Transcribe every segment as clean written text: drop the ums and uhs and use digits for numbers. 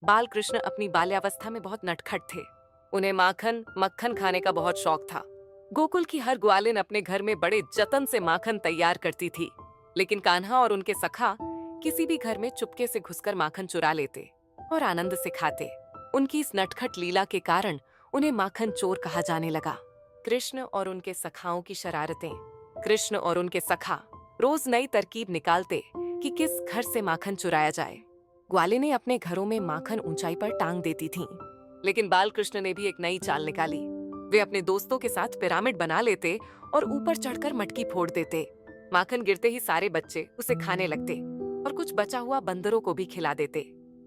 बाल कृष्ण अपनी बाल्यावस्था में बहुत नटखट थे। उन्हें माखन मक्खन खाने का बहुत शौक था। गोकुल की हर ग्वालिन अपने घर में बड़े जतन से माखन तैयार करती थी, लेकिन कान्हा और उनके सखा किसी भी घर में चुपके से घुसकर माखन चुरा लेते और आनंद से खाते। उनकी इस नटखट लीला के कारण उन्हें माखन चोर कहा जाने लगा। कृष्ण और उनके सखाओं की शरारतें। कृष्ण और उनके सखा रोज नई तरकीब निकालते कि किस घर से माखन चुराया जाए। ग्वालिनें अपने घरों में माखन ऊंचाई पर टांग देती थीं, लेकिन बालकृष्ण ने भी एक नई चाल निकाली। वे अपने दोस्तों के साथ पिरामिड बना लेते और ऊपर चढ़कर मटकी फोड़ देते। माखन गिरते ही सारे बच्चे उसे खाने लगते और कुछ बचा हुआ बंदरों को भी खिला देते।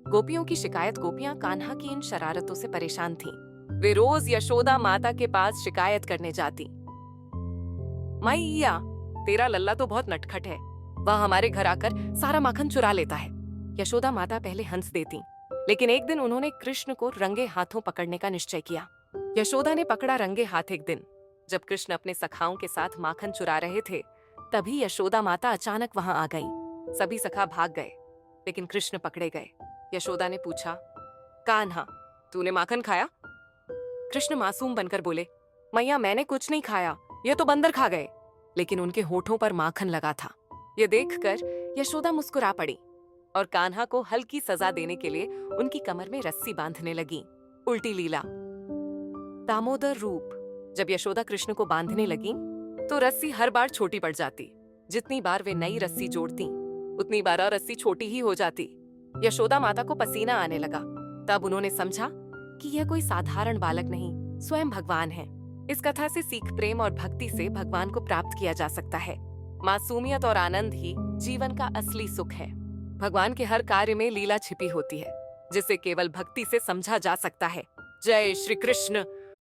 गोपियों की शिकायत गोपियां कान्हा की इन शरारतों से परेशान थीं। वे रोज यशोदा माता के पास शिकायत करने जाती। मैया, तेरा लल्ला तो बहुत नटखट है। वह हमारे घर आकर सारा माखन चुरा लेता है। यशोदा माता पहले हंस देती, लेकिन एक दिन उन्होंने कृष्ण को रंगे हाथों पकड़ने का निश्चय किया। यशोदा ने पकड़ा रंगे हाथ एक दिन, जब कृष्ण अपने सखाओं के साथ माखन चुरा रहे थे। तभी यशोदा माता अचानक वहां आ गईं। सभी सखा भाग गए, लेकिन कृष्ण पकड़े गए। यशोदा ने पूछा, कान्हा, तूने माखन खाया? कृष्ण मासूम बनकर बोले, मैया, मैंने कुछ नहीं खाया, ये तो बंदर खा गए। लेकिन उनके होठों पर माखन लगा था। ये देखकर यशोदा मुस्कुरा पड़ी और कान्हा को हल्की सजा देने के लिए उनकी कमर में रस्सी बांधने लगी। उल्टी लीला। दामोदर रूप। जब यशोदा कृष्ण को बांधने लगी तो रस्सी हर बार छोटी पड़ जाती। जितनी बार वे नई रस्सी जोड़ती, उतनी बार और रस्सी छोटी ही हो जाती। यशोदा माता को पसीना आने लगा। तब उन्होंने समझा कि यह कोई साधारण बालक नहीं, स्वयं भगवान है। इस कथा से सीख प्रेम और भक्ति से भगवान को प्राप्त किया जा सकता है। मासूमियत और आनंद ही जीवन का असली सुख है। भगवान के हर कार्य में लीला छिपी होती है, जिसे केवल भक्ति से समझा जा सकता है। जय श्री कृष्ण।